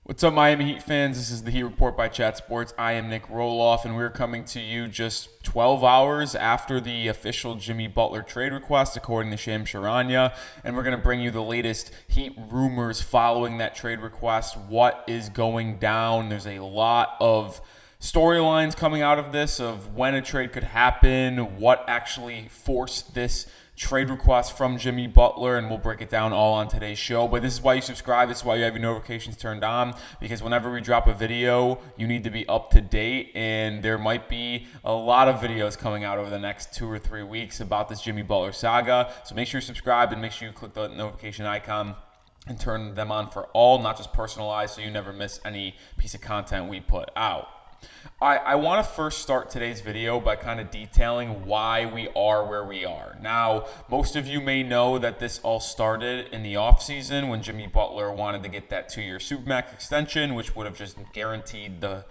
What's up, Miami Heat fans? This is the Heat Report by Chat Sports. I am Nic Rohloff, and we're coming to you just 12 hours after the official Jimmy Butler trade request, according to Charania. And we're going to bring you the latest Heat rumors following that trade request, what is going down. There's a lot of storylines coming out of this of when a trade could happen, what actually forced this trade request from Jimmy Butler, and we'll break it down all on today's show. But this is why you subscribe. This is why you have your notifications turned on, because whenever we drop a video, you need to be up to date, and there might be a lot of videos coming out over the next 2 or 3 weeks about this Jimmy Butler saga. So make sure you subscribe and make sure you click the notification icon and turn them on for all, not just personalized, so you never miss any piece of content we put out. I want to first start today's video by kind of detailing why we are where we are. Now, most of you may know that this all started in the offseason when Jimmy Butler wanted to get that 2-year Supermax extension, which would have just guaranteed the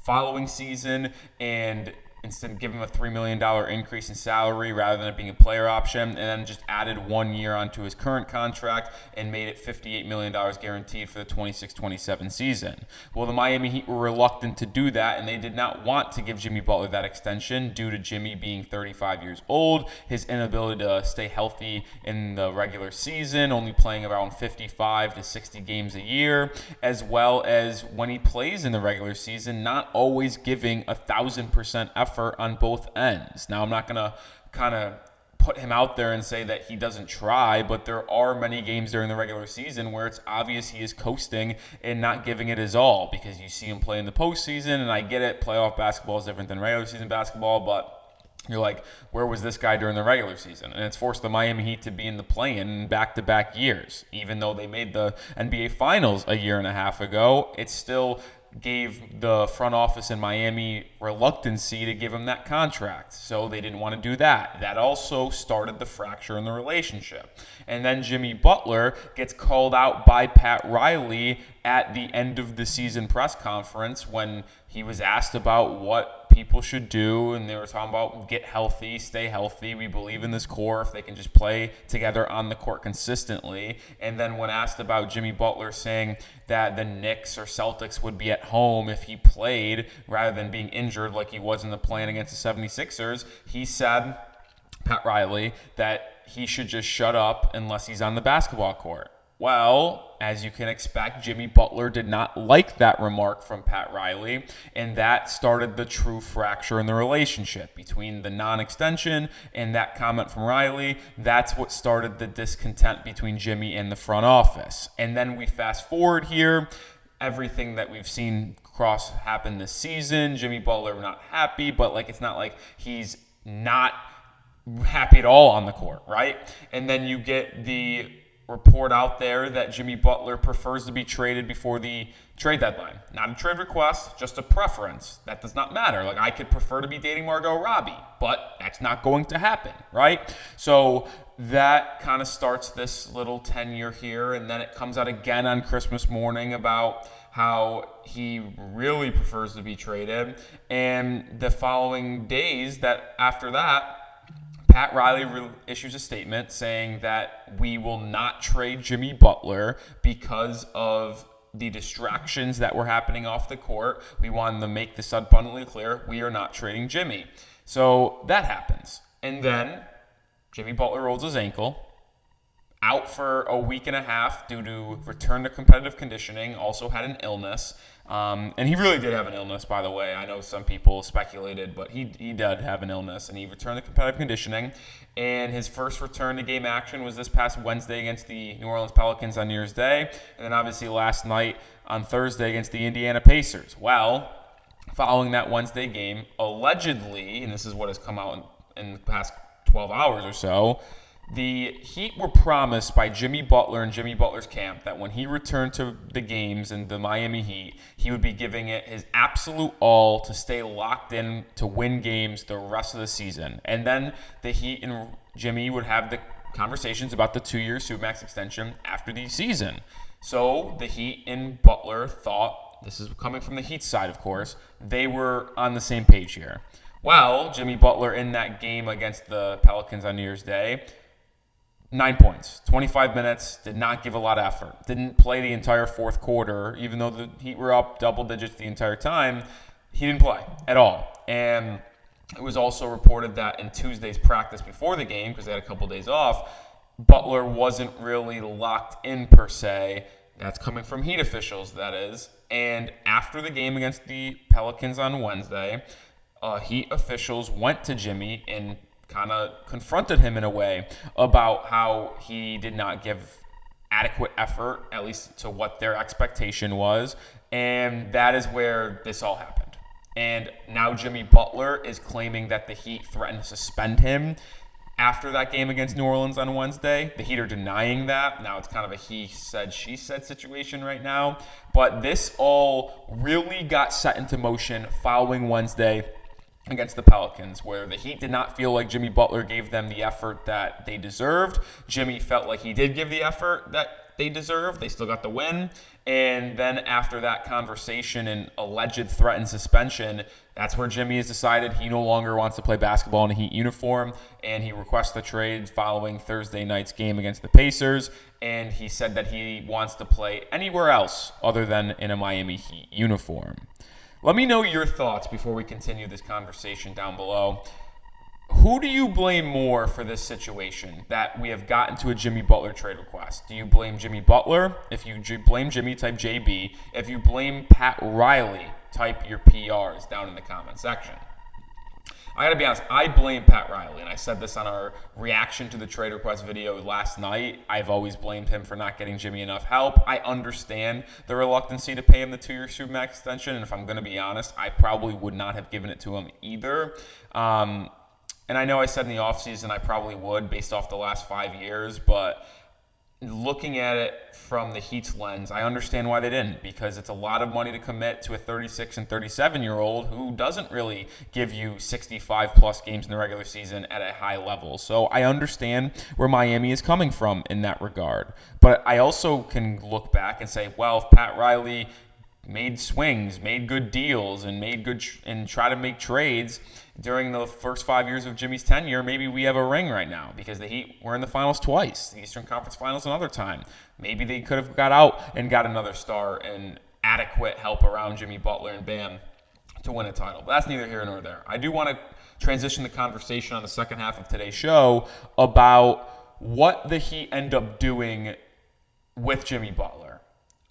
following season, and instead of giving him a $3 million increase in salary rather than it being a player option, and then just added 1 year onto his current contract and made it $58 million guaranteed for the 26-27 season. Well, the Miami Heat were reluctant to do that, and they did not want to give Jimmy Butler that extension due to Jimmy being 35 years old, his inability to stay healthy in the regular season, only playing around 55 to 60 games a year, as well as when he plays in the regular season, not always giving 1,000% effort on both ends. Now, I'm not going to kind of put him out there and say that he doesn't try, but there are many games during the regular season where it's obvious he is coasting and not giving it his all, because you see him play in the postseason, and I get it, playoff basketball is different than regular season basketball, but you're like, where was this guy during the regular season? And it's forced the Miami Heat to be in the play-in back-to-back years. Even though they made the NBA Finals a year and a half ago, it's still gave the front office in Miami reluctancy to give him that contract. So they didn't want to do that. That also started the fracture in the relationship. And then Jimmy Butler gets called out by Pat Riley at the end of the season press conference when he was asked about what people should do, and they were talking about get healthy, stay healthy. We believe in this core if they can just play together on the court consistently. And then when asked about Jimmy Butler saying that the Knicks or Celtics would be at home if he played rather than being injured like he was in the play against the 76ers, he said, Pat Riley, that he should just shut up unless he's on the basketball court. Well, as you can expect, Jimmy Butler did not like that remark from Pat Riley, and that started the true fracture in the relationship between the non-extension and that comment from Riley. That's what started the discontent between Jimmy and the front office. And then we fast forward here, everything that we've seen cross happen this season, Jimmy Butler not happy, but it's not like he's not happy at all on the court, right? And then you get the report out there that Jimmy Butler prefers to be traded before the trade deadline. Not a trade request, just a preference. That does not matter. I could prefer to be dating Margot Robbie, but that's not going to happen, right? So that kind of starts this little tenure here, and then it comes out again on Christmas morning about how he really prefers to be traded. And the following days that after that, Pat Riley issues a statement saying that we will not trade Jimmy Butler because of the distractions that were happening off the court. We wanted to make this abundantly clear. We are not trading Jimmy. So that happens. And then Jimmy Butler rolls his ankle, out for a week and a half due to return to competitive conditioning, also had an illness. And he really did have an illness, by the way. I know some people speculated, but he did have an illness, and he returned to competitive conditioning. And his first return to game action was this past Wednesday against the New Orleans Pelicans on New Year's Day, and then obviously last night on Thursday against the Indiana Pacers. Well, following that Wednesday game, allegedly, and this is what has come out in the past 12 hours or so, the Heat were promised by Jimmy Butler and Jimmy Butler's camp that when he returned to the games in the Miami Heat, he would be giving it his absolute all to stay locked in to win games the rest of the season. And then the Heat and Jimmy would have the conversations about the 2-year Supermax extension after the season. So the Heat and Butler thought, this is coming from the Heat side, of course, they were on the same page here. Well, Jimmy Butler in that game against the Pelicans on New Year's Day 9 points, 25 minutes, did not give a lot of effort. Didn't play the entire fourth quarter, even though the Heat were up double digits the entire time. He didn't play at all. And it was also reported that in Tuesday's practice before the game, because they had a couple days off, Butler wasn't really locked in per se. That's coming from Heat officials, that is. And after the game against the Pelicans on Wednesday, Heat officials went to Jimmy and kind of confronted him in a way about how he did not give adequate effort, at least to what their expectation was. And that is where this all happened. And now Jimmy Butler is claiming that the Heat threatened to suspend him after that game against New Orleans on Wednesday. The Heat are denying that. Now it's kind of a he said, she said situation right now. But this all really got set into motion following Wednesday against the Pelicans, where the Heat did not feel like Jimmy Butler gave them the effort that they deserved. Jimmy felt like he did give the effort that they deserved. They still got the win. And then after that conversation and alleged threatened suspension, that's where Jimmy has decided he no longer wants to play basketball in a Heat uniform, and he requests the trade following Thursday night's game against the Pacers, and he said that he wants to play anywhere else other than in a Miami Heat uniform. Let me know your thoughts before we continue this conversation down below. Who do you blame more for this situation that we have gotten to a Jimmy Butler trade request? Do you blame Jimmy Butler? If you blame Jimmy, type JB. If you blame Pat Riley, type your PRs down in the comment section. I gotta be honest, I blame Pat Riley, and I said this on our reaction to the trade request video last night. I've always blamed him for not getting Jimmy enough help. I understand the reluctancy to pay him the 2-year Supermax extension, and if I'm gonna be honest, I probably would not have given it to him either. And I know I said in the offseason I probably would based off the last 5 years, but looking at it from the Heat's lens, I understand why they didn't, because it's a lot of money to commit to a 36 and 37-year-old who doesn't really give you 65-plus games in the regular season at a high level. So I understand where Miami is coming from in that regard. But I also can look back and say, well, if Pat Riley made swings, made good deals, and and try to make trades during the first 5 years of Jimmy's tenure, maybe we have a ring right now, because the Heat were in the finals twice, the Eastern Conference Finals another time. Maybe they could have got out and got another star and adequate help around Jimmy Butler and Bam to win a title. But that's neither here nor there. I do want to transition the conversation on the second half of today's show about what the Heat end up doing with Jimmy Butler.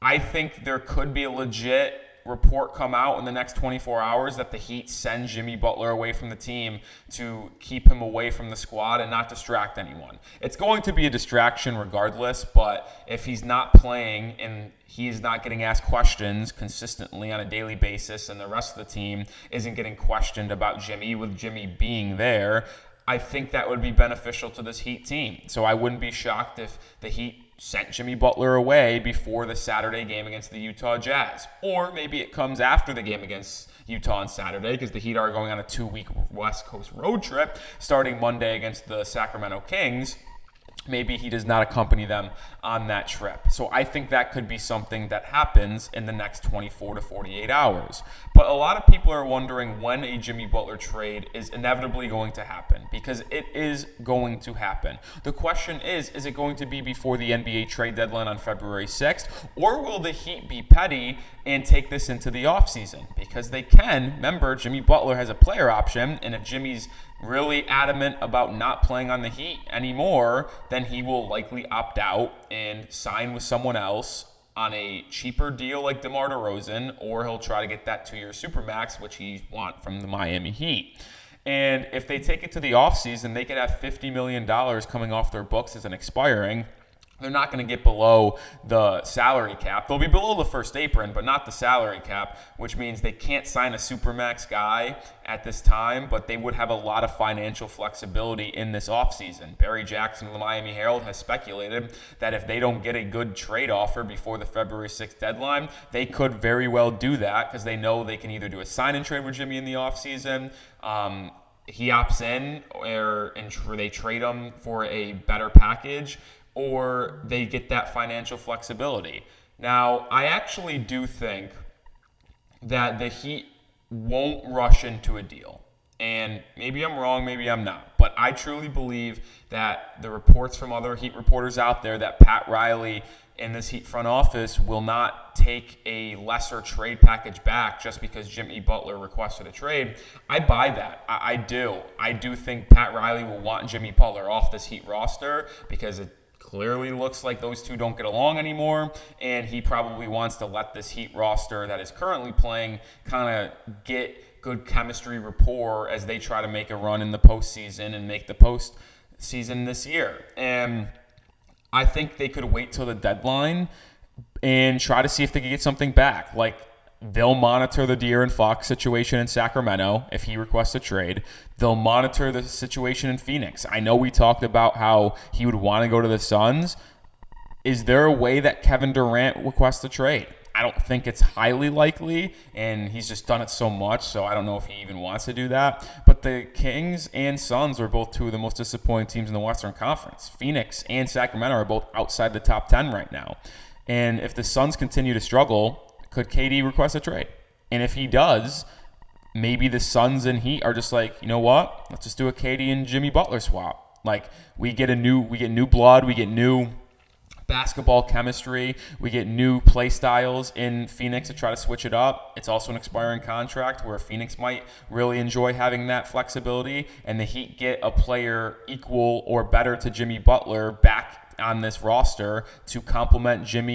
I think there could be a legit report come out in the next 24 hours that the Heat send Jimmy Butler away from the team to keep him away from the squad and not distract anyone. It's going to be a distraction regardless, but if he's not playing and he's not getting asked questions consistently on a daily basis and the rest of the team isn't getting questioned about Jimmy, with Jimmy being there, I think that would be beneficial to this Heat team. So I wouldn't be shocked if the Heat sent Jimmy Butler away before the Saturday game against the Utah Jazz. Or maybe it comes after the game against Utah on Saturday, because the Heat are going on a 2-week West Coast road trip starting Monday against the Sacramento Kings. Maybe he does not accompany them on that trip. So I think that could be something that happens in the next 24 to 48 hours. But a lot of people are wondering when a Jimmy Butler trade is inevitably going to happen, because it is going to happen. The question is it going to be before the NBA trade deadline on February 6th, or will the Heat be petty and take this into the offseason? Because they can. Remember, Jimmy Butler has a player option, and if Jimmy's really adamant about not playing on the Heat anymore, then he will likely opt out and sign with someone else on a cheaper deal like DeMar DeRozan, or he'll try to get that 2-year Supermax, which he wants from the Miami Heat. And if they take it to the offseason, they could have $50 million coming off their books as an expiring. They're not going to get below the salary cap. They'll be below the first apron, but not the salary cap, which means they can't sign a Supermax guy at this time, but they would have a lot of financial flexibility in this offseason. Barry Jackson of the Miami Herald has speculated that if they don't get a good trade offer before the February 6th deadline, they could very well do that, because they know they can either do a sign-and-trade with Jimmy in the offseason, he opts in, or they trade him for a better package, or they get that financial flexibility. Now, I actually do think that the Heat won't rush into a deal. And maybe I'm wrong, maybe I'm not. But But I truly believe that the reports from other Heat reporters out there that Pat Riley in this Heat front office will not take a lesser trade package back just because Jimmy Butler requested a trade. I buy that. I do. I do think Pat Riley will want Jimmy Butler off this Heat roster because it clearly looks like those two don't get along anymore, and he probably wants to let this Heat roster that is currently playing kind of get good chemistry rapport as they try to make a run in the postseason and make the postseason this year. And I think they could wait till the deadline and try to see if they can get something back. Like, they'll monitor the De'Aaron Fox situation in Sacramento if he requests a trade. They'll monitor the situation in Phoenix. I know we talked about how he would want to go to the Suns. Is there a way that Kevin Durant requests a trade? I don't think it's highly likely, and he's just done it so much, so I don't know if he even wants to do that. But the Kings and Suns are both two of the most disappointing teams in the Western Conference. Phoenix and Sacramento are both outside the top 10 right now. And if the Suns continue to struggle, could KD request a trade? And if he does, maybe the Suns and Heat are just like, you know what? Let's just do a KD and Jimmy Butler swap. Like, we get new blood, we get new basketball chemistry, we get new play styles in Phoenix to try to switch it up. It's also an expiring contract where Phoenix might really enjoy having that flexibility, and the Heat get a player equal or better to Jimmy Butler back on this roster to complement Bam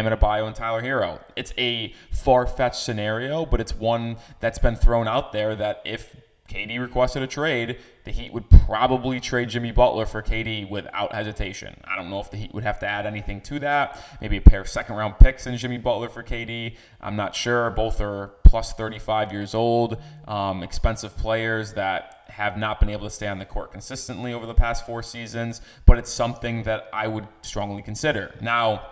Adebayo and Tyler Hero. It's a far-fetched scenario, but it's one that's been thrown out there that if KD requested a trade, the Heat would probably trade Jimmy Butler for KD without hesitation. I don't know if the Heat would have to add anything to that. Maybe a pair of second-round picks in Jimmy Butler for KD. I'm not sure. Both are plus 35 years old, expensive players that have not been able to stay on the court consistently over the past 4 seasons, but it's something that I would strongly consider. Now,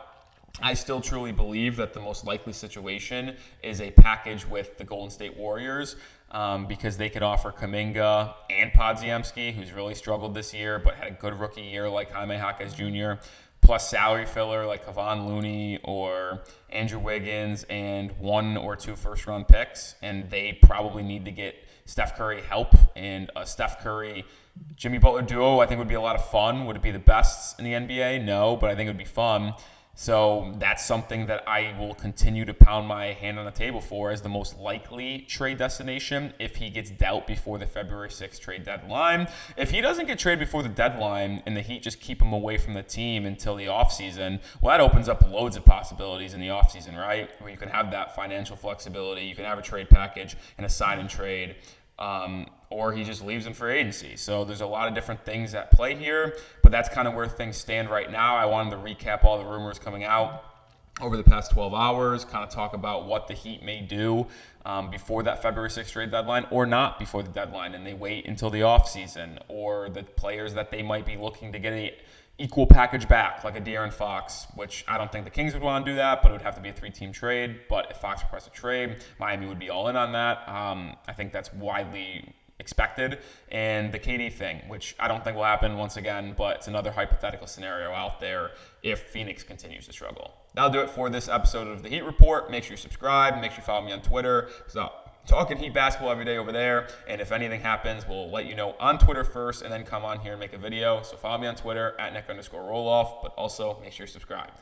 I still truly believe that the most likely situation is a package with the Golden State Warriors because they could offer Kuminga and Podziemski, who's really struggled this year but had a good rookie year like Jaime Jaquez Jr., plus salary filler like Kevon Looney or Andrew Wiggins and 1 or 2 first-round picks. And they probably need to get Steph Curry help, and a Steph Curry-Jimmy Butler duo I think would be a lot of fun. Would it be the best in the NBA? No, but I think it would be fun. So that's something that I will continue to pound my hand on the table for as the most likely trade destination if he gets dealt before the February 6th trade deadline. If he doesn't get traded before the deadline and the Heat just keep him away from the team until the offseason, well, that opens up loads of possibilities in the offseason, right? Where you can have that financial flexibility, you can have a trade package and a sign and trade. Or he just leaves in free agency. So there's a lot of different things at play here, but that's kind of where things stand right now. I wanted to recap all the rumors coming out over the past 12 hours, kind of talk about what the Heat may do before that February 6th trade deadline or not before the deadline, and they wait until the offseason, or the players that they might be looking to get a equal package back, like a De'Aaron Fox, which I don't think the Kings would want to do that, but it would have to be a 3-team trade. But if Fox requests a trade, Miami would be all in on that. I think that's widely expected. And the KD thing, which I don't think will happen once again, but it's another hypothetical scenario out there if Phoenix continues to struggle. That'll do it for this episode of the Heat Report. Make sure you subscribe. Make sure you follow me on Twitter. So talking Heat basketball every day over there, and if anything happens, we'll let you know on Twitter first and then come on here and make a video. So follow me on Twitter at Nic_Rohloff, but also make sure you're subscribed.